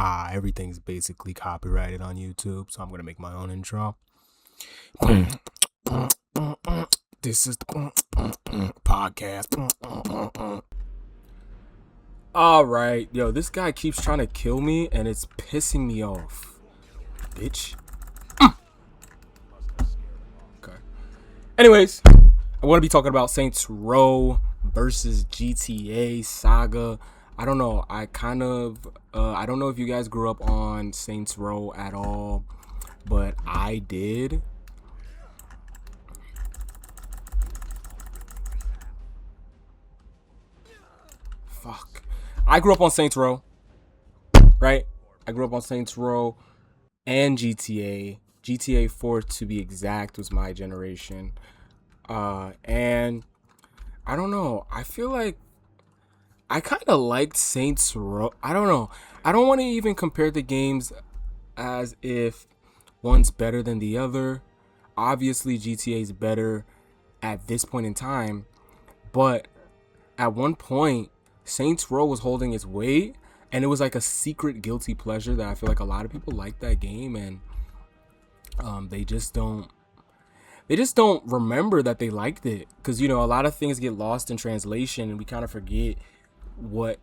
Everything's basically copyrighted on YouTube, so I'm gonna make my own intro. This is the podcast. All right, yo, this guy keeps trying to kill me, and it's pissing me off, bitch. Okay. Anyways, I want to be talking about Saints Row versus GTA Saga. I don't know. I don't know if you guys grew up on Saints Row at all, but I did. Fuck. I grew up on Saints Row, right? I grew up on Saints Row and GTA. GTA 4 to be exact was my generation. And I don't know. I feel like I kind of liked Saints Row. I don't know. I don't want to even compare the games as if one's better than the other. Obviously, GTA is better at this point in time, but at one point, Saints Row was holding its weight, and it was like a secret guilty pleasure that I feel like a lot of people like that game, and they just don't remember that they liked it, because a lot of things get lost in translation, and we kind of forget what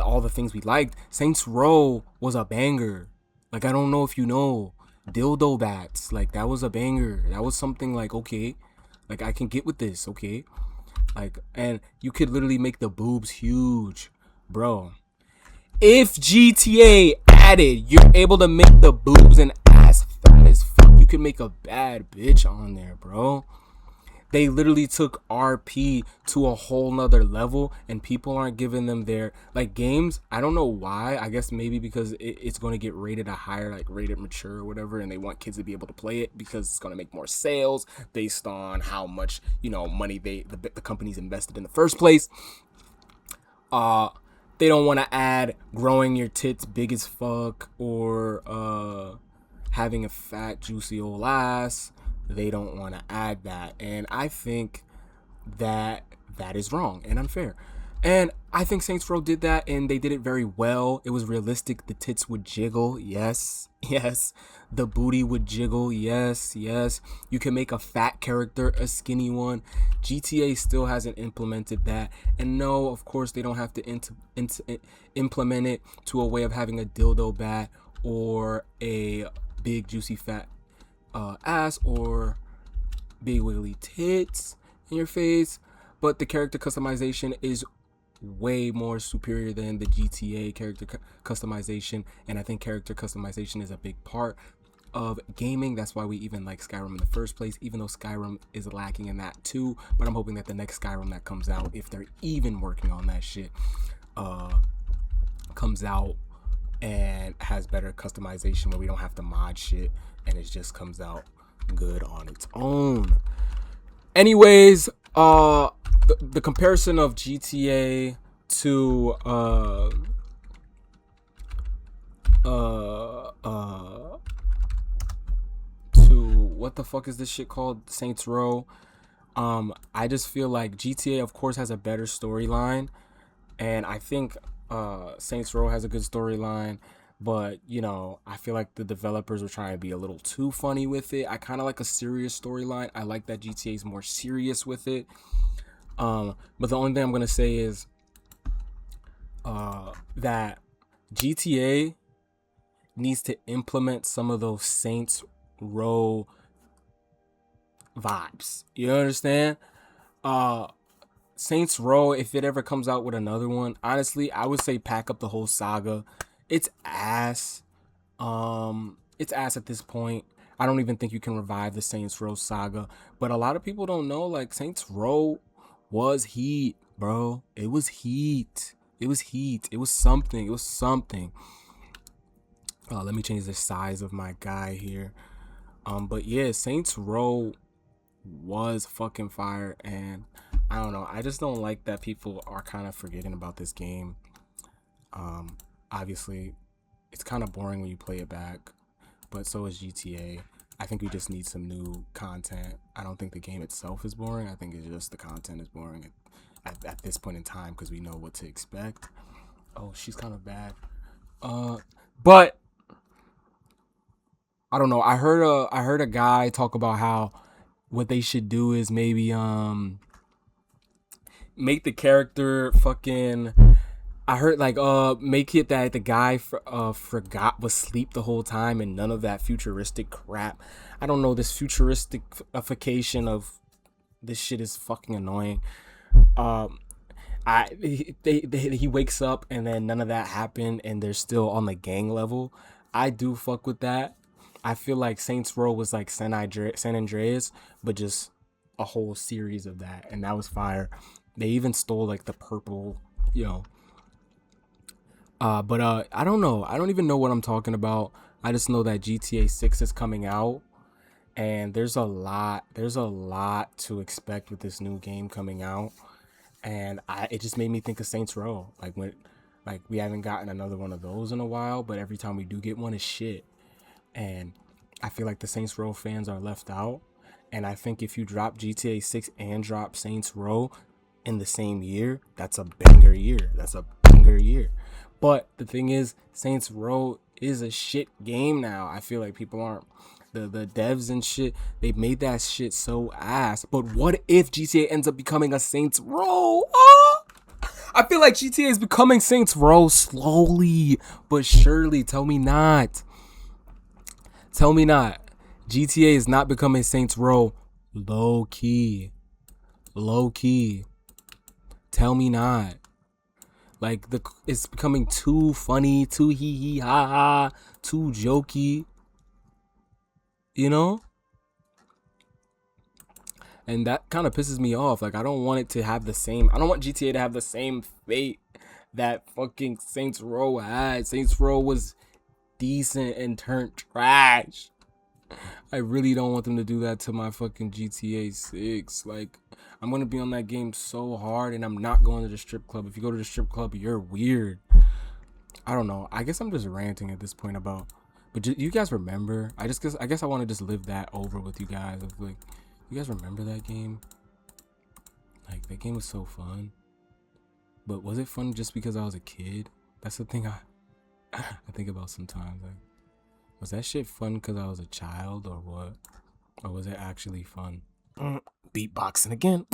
all the things we liked. Saints Row was a banger. Like, I don't know if you know, dildo bats, like, that was a banger. That was something like, okay, like, I can get with this, okay, like, and you could literally make the boobs huge, bro. If GTA added, you're able to make the boobs and ass fat as fuck. You can make a bad bitch on there, bro. They literally took RP to a whole nother level, and people aren't giving them their, like, games. I don't know why. I guess maybe because it's going to get rated a higher, like, rated mature or whatever, and they want kids to be able to play it because it's going to make more sales based on how much, money the company's invested in the first place. They don't want to add growing your tits big as fuck or having a fat, juicy old ass. They don't want to add that. And I think that is wrong and unfair. And I think Saints Row did that, and they did it very well. It was realistic. The tits would jiggle. Yes. Yes. The booty would jiggle. Yes. Yes. You can make a fat character a skinny one. GTA still hasn't implemented that. And no, of course, they don't have to implement it to a way of having a dildo bat or a big, juicy, fat ass or big wiggly tits in your face, but the character customization is way more superior than the GTA character customization, and I think character customization is a big part of gaming. That's why we even like Skyrim in the first place, even though Skyrim is lacking in that too. But I'm hoping that the next Skyrim that comes out, if they're even working on that shit, comes out and has better customization where we don't have to mod shit and it just comes out good on its own. Anyways, the comparison of GTA to what the fuck is this shit called? Saints Row. I just feel like GTA, of course, has a better storyline, and I think Saints Row has a good storyline, but I feel like the developers were trying to be a little too funny with it. I kind of like a serious storyline. I like that GTA is more serious with it. But the only thing I'm gonna say is that GTA needs to implement some of those Saints Row vibes. You understand? Saints Row, if it ever comes out with another one, honestly, I would say pack up the whole saga. It's ass. It's ass at this point. I don't even think you can revive the Saints Row saga. But a lot of people don't know, like, Saints Row was heat, bro. It was heat. It was heat. It was something. It was something. Let me change the size of my guy here. But yeah, Saints Row was fucking fire, and I don't know. I just don't like that people are kind of forgetting about this game. Obviously, it's kind of boring when you play it back, but so is GTA. I think we just need some new content. I don't think the game itself is boring. I think it's just the content is boring at this point in time because we know what to expect. Oh, she's kind of bad. But I don't know. I heard a guy talk about how what they should do is maybe make the character fucking. I heard like make it that the guy forgot was asleep the whole time and none of that futuristic crap. I don't know, this futuristification of this shit is fucking annoying. Um, he wakes up and then none of that happened and they're still on the gang level. I do fuck with that. I feel like Saints Row was like San Andreas, but just a whole series of that, and that was fire. They even stole like the purple, you know. But I don't know. I don't even know what I'm talking about. I just know that GTA 6 is coming out, and there's a lot to expect with this new game coming out, and it just made me think of Saints Row. Like we haven't gotten another one of those in a while, but every time we do get one, it's shit. And I feel like the Saints Row fans are left out. And I think if you drop GTA 6 and drop Saints Row in the same year, that's a banger year. That's a banger year. But the thing is, Saints Row is a shit game now. I feel like people aren't the devs and shit. They made that shit so ass. But what if GTA ends up becoming a Saints Row? Ah! I feel like GTA is becoming Saints Row slowly but surely. Tell me not. Tell me not. GTA is not becoming Saints Row low key. Low key. Tell me not. Like it's becoming too funny, too hee hee ha ha, too jokey, you know? And that kind of pisses me off. Like I don't want it to have the same I don't want GTA to have the same fate that fucking Saints Row had. Saints Row was decent and turned trash. I really don't want them to do that to my fucking GTA 6. Like, I'm going to be on that game so hard and I'm not going to the strip club. If you go to the strip club, you're weird. I don't know. I guess I'm just ranting at this point about. But you guys remember? I guess I want to just live that over with you guys. Of like, you guys remember that game? Like, that game was so fun. But was it fun just because I was a kid? That's the thing I think about sometimes. Like, was that shit fun because I was a child or what? Or was it actually fun? Beatboxing again.